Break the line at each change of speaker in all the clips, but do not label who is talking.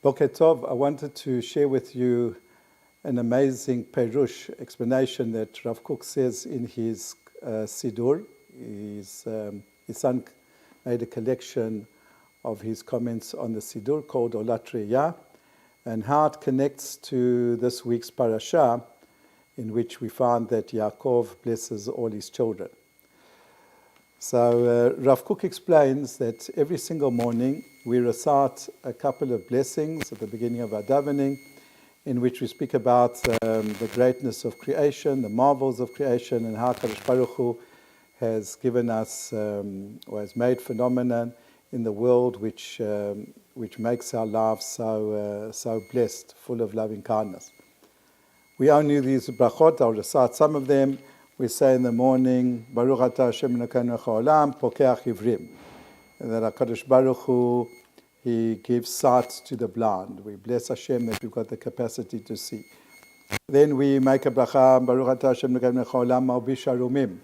Boker Tov, I wanted to share with you an amazing Perush explanation that Rav Kook says in his Siddur. His son made a collection of his comments on the Siddur called Olat Reya, and how it connects to this week's Parasha, in which we found that Yaakov blesses all his children. So Rav Kook explains that every single morning we recite a couple of blessings at the beginning of our davening, in which we speak about the greatness of creation, the marvels of creation, and how Kadosh Baruch Hu has given us, or has made phenomenon in the world which makes our lives so blessed, full of loving kindness. We all knew these brachot. I'll recite some of them. We say in the morning, Baruch Atah Hashem Elokeinu Haolam, Pokeach Ivrim. That HaKadosh Baruch Hu, He gives sight to the blind. We bless Hashem that we've got the capacity to see. Then we make a bracha, Baruch Atah Hashem Elokeinu Haolam, Malbish Harumim.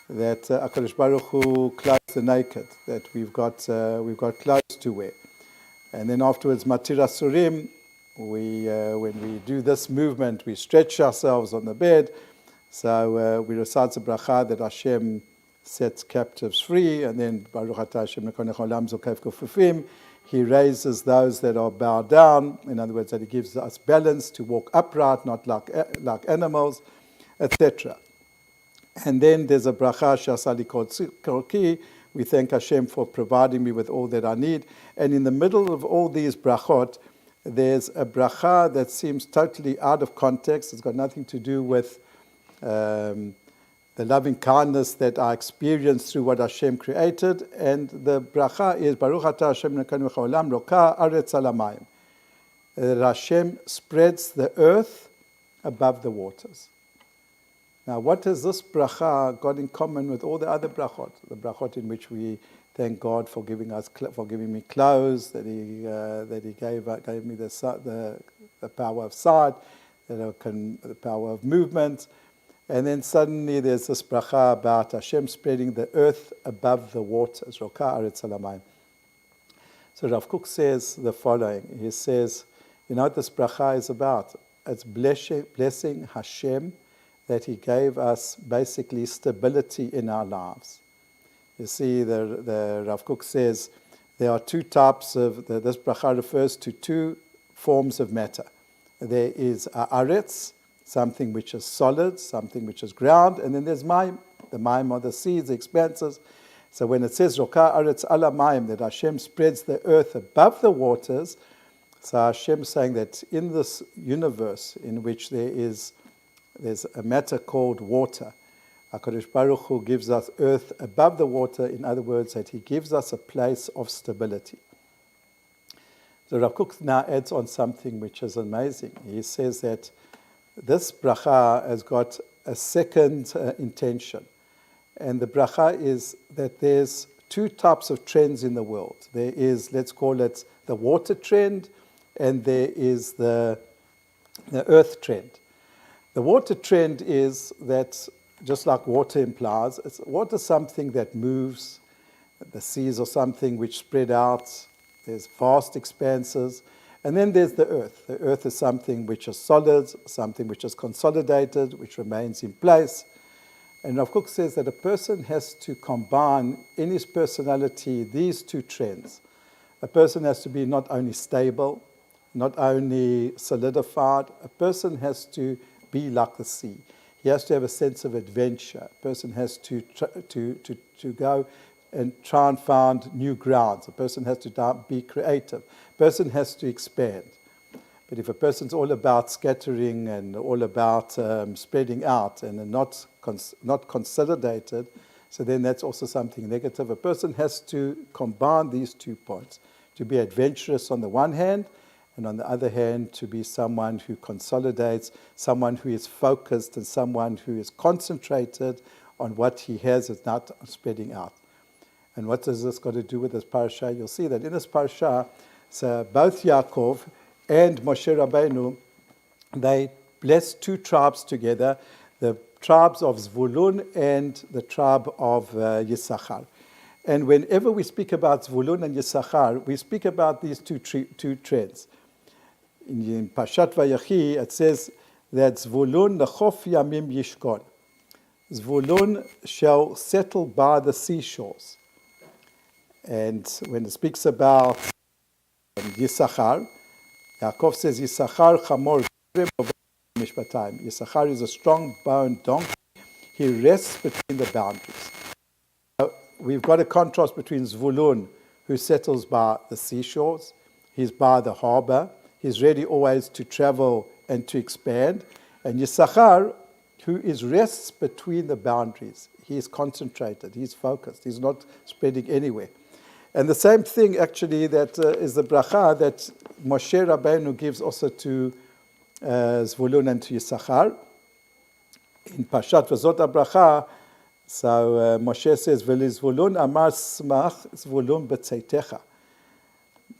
That HaKadosh Baruch Hu clothes the naked. That we've got clothes to wear. And then afterwards, Matir Asurim. When we do this movement, we stretch ourselves on the bed. So we recite the bracha that Hashem sets captives free, and then Baruch Atah Hashem Elokeinu Haolam Zokef Kufufim. He raises those that are bowed down. In other words, that He gives us balance to walk upright, not like animals, etc. And then there's a bracha Shasali Korki. We thank Hashem for providing me with all that I need. And in the middle of all these brachot, there's a bracha that seems totally out of context. It's got nothing to do with the loving kindness that I experienced through what Hashem created. And the bracha is Baruch Atah Hashem Elokeinu Haolam Roka Aretz Alamayim. That Hashem spreads the earth above the waters. Now, what has this bracha got in common with all the other brachot? The brachot in which we thank God for giving me clothes, that He gave me the power of sight, the power of movement. And then suddenly there's this bracha about Hashem spreading the earth above the waters. Roka Aretz Alamayim. So Rav Kook says the following. He says, you know what this bracha is about? It's blessing Hashem that He gave us basically stability in our lives. You see, the Rav Kook says there are two types of, this bracha refers to two forms of matter. There is aretz, something which is solid, something which is ground, and then there's maim. The maim are the seas, the expanses. So when it says Roka Aretz Ala Maim, that Hashem spreads the earth above the waters, so Hashem is saying that in this universe in which there's a matter called water, HaKadosh Baruch Hu gives us earth above the water. In other words, that He gives us a place of stability. So Rav Kook now adds on something which is amazing. He says that this bracha has got a second intention. And the bracha is that there's two types of trends in the world. There is, let's call it the water trend, and there is the earth trend. The water trend is that, just like water implies, water is something that moves. The seas are something which spread out. There's vast expanses. And then there's the earth. The earth is something which is solid, something which is consolidated, which remains in place. And Rav Kook says that a person has to combine in his personality these two trends. A person has to be not only stable, not only solidified, a person has to be like the sea. He has to have a sense of adventure. A person has to go and try and find new grounds. A person has to be creative. A person has to expand. But if a person's all about scattering and all about spreading out and not consolidated, so then that's also something negative. A person has to combine these 2 points, to be adventurous on the one hand, and on the other hand, to be someone who consolidates, someone who is focused, and someone who is concentrated on what he has and not spreading out. And what does this got to do with this Parsha? You'll see that in this Parsha, so both Yaakov and Moshe Rabbeinu, they blessed 2 tribes together, the tribes of Zvulun and the tribe of Yisachar. And whenever we speak about Zvulun and Yisachar, we speak about these two trends. in Parashat Vayehi, it says that Zvulun lechof yamim yishkon. Zvulun shall settle by the seashores. And when it speaks about Yisachar, Yaakov says Yisachar chamor mishpatayim. Yisachar is a strong-boned donkey. He rests between the boundaries. We've got a contrast between Zvulun, who settles by the seashores. He's by the harbor. He's ready always to travel and to expand. And Yisachar, who rests between the boundaries. He is concentrated. He's focused. He's not spreading anywhere. And the same thing, actually, that is the bracha that Moshe Rabbeinu gives also to Zvulun and to Yisachar. In Parashat Vazot HaBracha, so Moshe says, V'lizvulun amar smach Zvulun b'tzeitecha.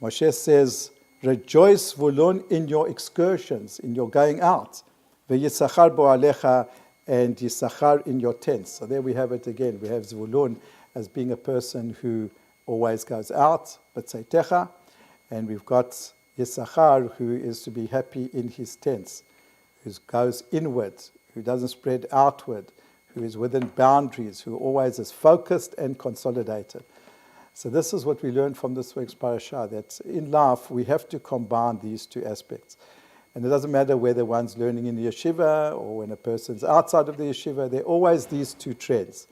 Moshe says, rejoice, Zvulun, in your excursions, in your going out. V'yisachar bo'alecha, and Yisachar in your tents. So there we have it again. We have Zvulun as being a person who always goes out, b'tzeitecha, and we've got Yisachar, who is to be happy in his tents, who goes inward, who doesn't spread outward, who is within boundaries, who always is focused and consolidated. So this is what we learned from this week's parasha, that in life we have to combine these two aspects. And it doesn't matter whether one's learning in the yeshiva or when a person's outside of the yeshiva, there are always these two trends.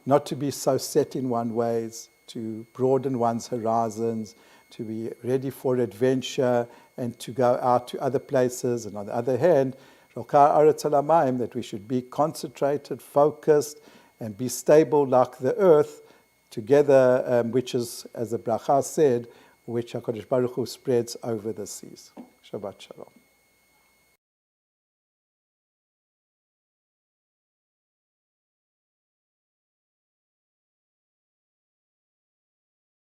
Not to be so set in one ways, to broaden one's horizons, to be ready for adventure and to go out to other places. And on the other hand, that we should be concentrated, focused, and be stable like the earth together, which is, as the bracha said, which HaKadosh Baruch Hu spreads over the seas. Shabbat Shalom.